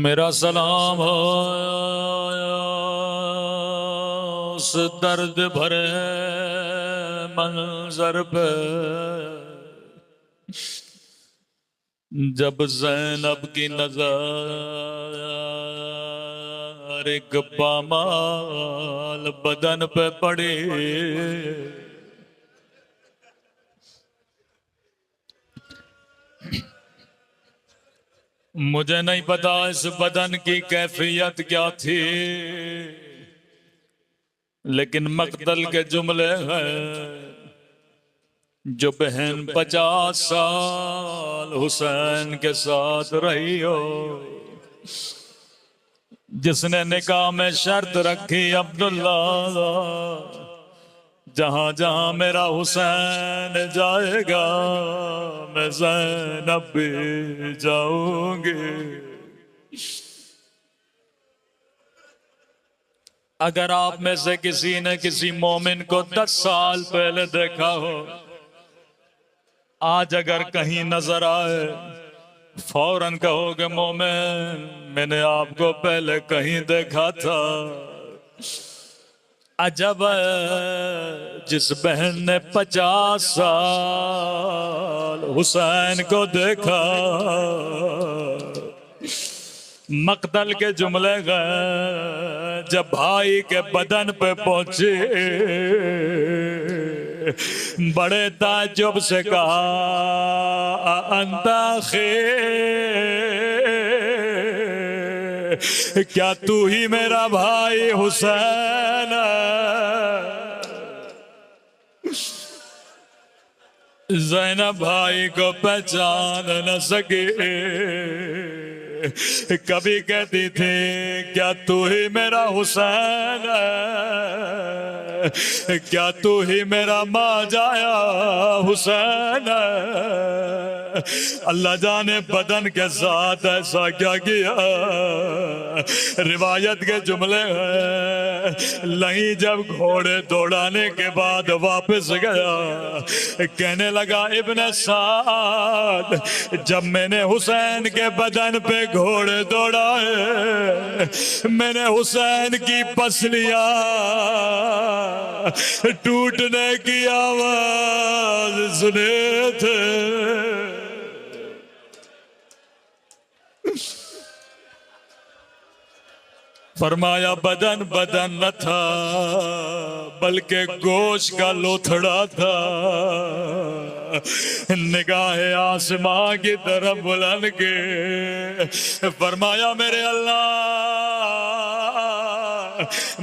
मेरा सलाम हो उस दर्द भरे मंजर पे जब ज़ैनब की नजर एक पामाल बदन पे पड़ी। मुझे नहीं पता इस बदन की कैफियत क्या थी, लेकिन मक़तल के जुमले हैं जो बहन 50 साल हुसैन के साथ रही हो, जिसने निकाह में शर्त रखी अब्दुल्ला जहां जहां मेरा हुसैन जाएगा मैं ज़ैनब भी जाऊंगी। अगर आप में से किसी ने किसी मोमिन को 10 साल पहले देखा हो, आज अगर कहीं नजर आए फौरन कहोगे मोमिन मैंने आपको पहले कहीं देखा था। अजब जिस बहन ने 50 साल हुसैन को देखा, मक़तल के जुमले गए जब भाई के बदन पे पहुंचे, बड़े ताज्जुब से कहा अंता क्या तू ही मेरा भाई हुसैन है? ज़ैनब भाई को पहचान न सके, कभी कहती थी क्या तू ही मेरा हुसैन है, क्या तू ही मेरा माँ जाया हुसैन है। अल्लाह जाने बदन के साथ ऐसा क्या किया। रिवायत के जुमले हैं लही जब घोड़े दौड़ाने के बाद वापस गया, कहने लगा इब्ने साद जब मैंने हुसैन के बदन पे घोड़े दौड़ाए मैंने हुसैन की पसलियां टूटने की आवाज सुने थे। फरमाया बदन बदन न था बल्कि गोश्त का लोथड़ा था। निगाहे आसमां की तरफ बुलंद के फरमाया मेरे अल्लाह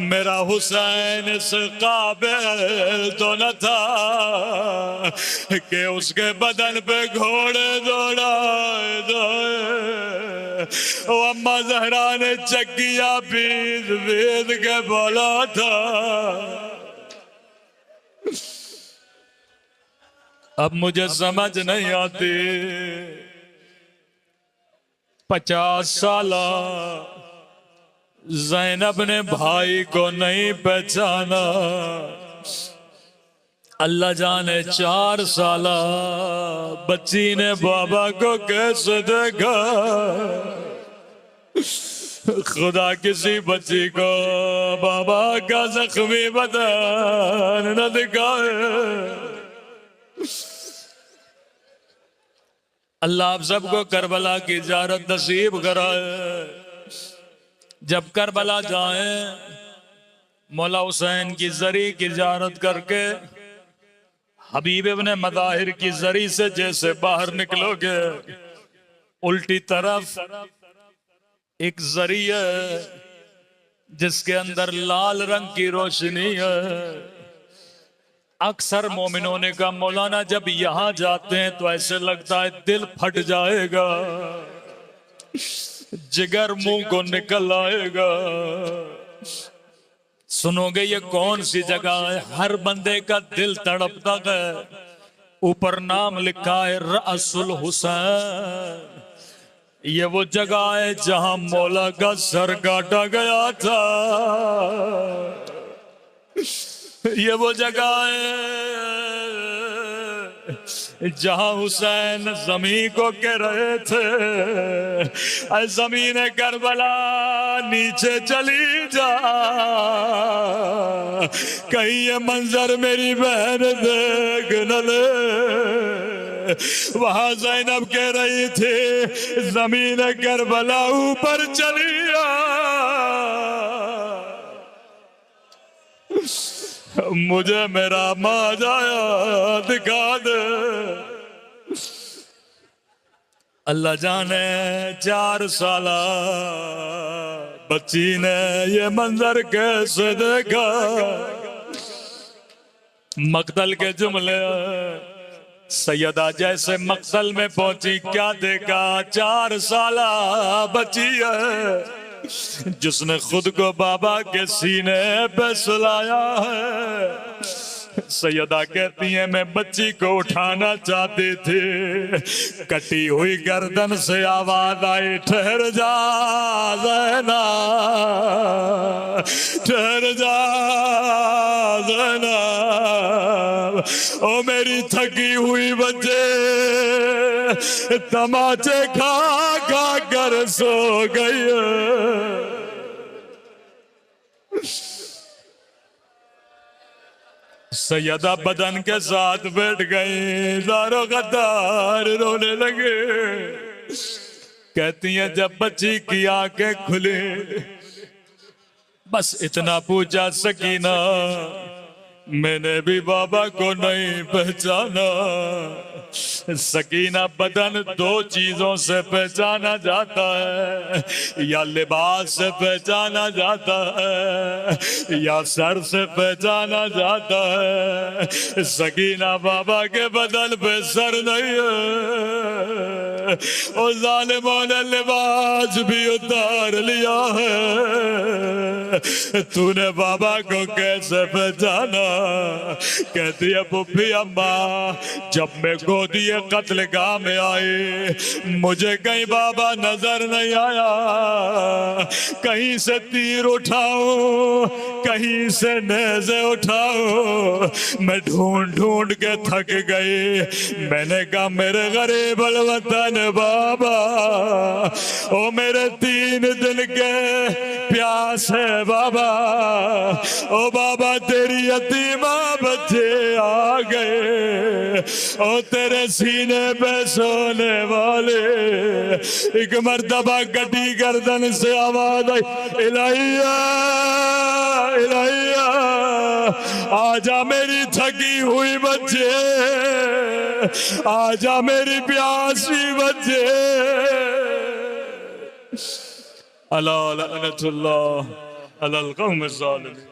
मेरा हुसैन इस काबिल तो न था कि उसके बदन पे घोड़े दौड़ाए जाए। वो अम्मा जहरा ने चक्किया पीस पीस के बोला था। अब मुझे समझ नहीं आती, 50 साल ज़ैनब ने भाई को नहीं पहचाना, अल्लाह जाने 4 साल बच्ची ने बाबा को कैसे देखा। खुदा किसी बच्ची को बाबा का जख्मी बदन न दिखाए। अल्लाह आप सबको करबला की ज़ियारत नसीब कराए। जब करबला जाए मौला हुसैन की जरी की ज़ियारत करके हबीब इब्ने मदाहिर की जरी से जैसे बाहर निकलोगे, उल्टी तरफ एक जरी है जिसके अंदर लाल रंग की रोशनी है। अक्सर मोमिनों ने कहा मौलाना जब यहां जाते हैं तो ऐसे लगता है दिल फट जाएगा, जिगर मुंह को निकल आएगा। सुनोगे ये कौन सी जगह है? हर बंदे का दिल तड़पता है। ऊपर नाम लिखा है रअसुल हुसैन। ये वो जगह है जहां मौला का सर काटा गया था। ये वो जगह है जहां हुसैन जमीन को कह रहे थे ऐ जमीन करबला नीचे चली जा, कहीं ये मंजर मेरी बहन देख न ले। वहां ज़ैनब कह रही थी जमीन करबला ऊपर चली आ, मुझे मेरा माजाया दिखा दे। अल्लाह जाने 4 साल बच्ची ने ये मंजर कैसे देखा। मक्तल के जुमले सैयदा जैसे मक्तल में पहुंची क्या देखा, 4 साल बच्ची है जिसने खुद को बाबा के सीने पे सुलाया है। सैयदा कहती है मैं बच्ची को उठाना चाहती थी, कटी हुई गर्दन से आवाज आई ठहर जा ज़ैना, ठहर जा ज़ैना। ओ मेरी थकी हुई बच्चे तमाचे खा खा कर सो गई। सैयदा बदन के साथ बैठ गई, दारो गद्दार रोने लगे। कहती है जब बच्ची की आंखें खुली बस इतना पूछा सकीना मैंने भी बाबा को नहीं पहचाना। सकीना बदन 2 चीजों से पहचाना जाता है, या लिबास से पहचाना जाता है या सर से पहचाना जाता है। सकीना बाबा के बदन पे सर नहीं है। और जालिमों ने लिबास भी उतार लिया है, तूने बाबा को कैसे पहचाना। कहती है पुप्पी अम्मा जब मैं गोदी कत्ल गाह में आए मुझे कहीं बाबा नजर नहीं आया, कहीं से तीर उठाऊं कहीं से नेज़े उठाऊं, मैं ढूंढ ढूंढ के थक गई। मैंने कहा मेरे गरीब वतन बाबा, ओ मेरे 3 दिन के प्यास है बाबा, ओ बाबा तेरी यतीमा बच्चे आ गए, ओ तेरे सीने पे सोने वाले। एक मर्तबा कटी गर्दन से आवाज आई इलाहिया इलाहिया, आजा मेरी थकी हुई बच्चे, आजा मेरी प्यासी बच्चे। अल्लाह लअनतुल्लाह अलल क़ौमिज़ ज़ालिमीन।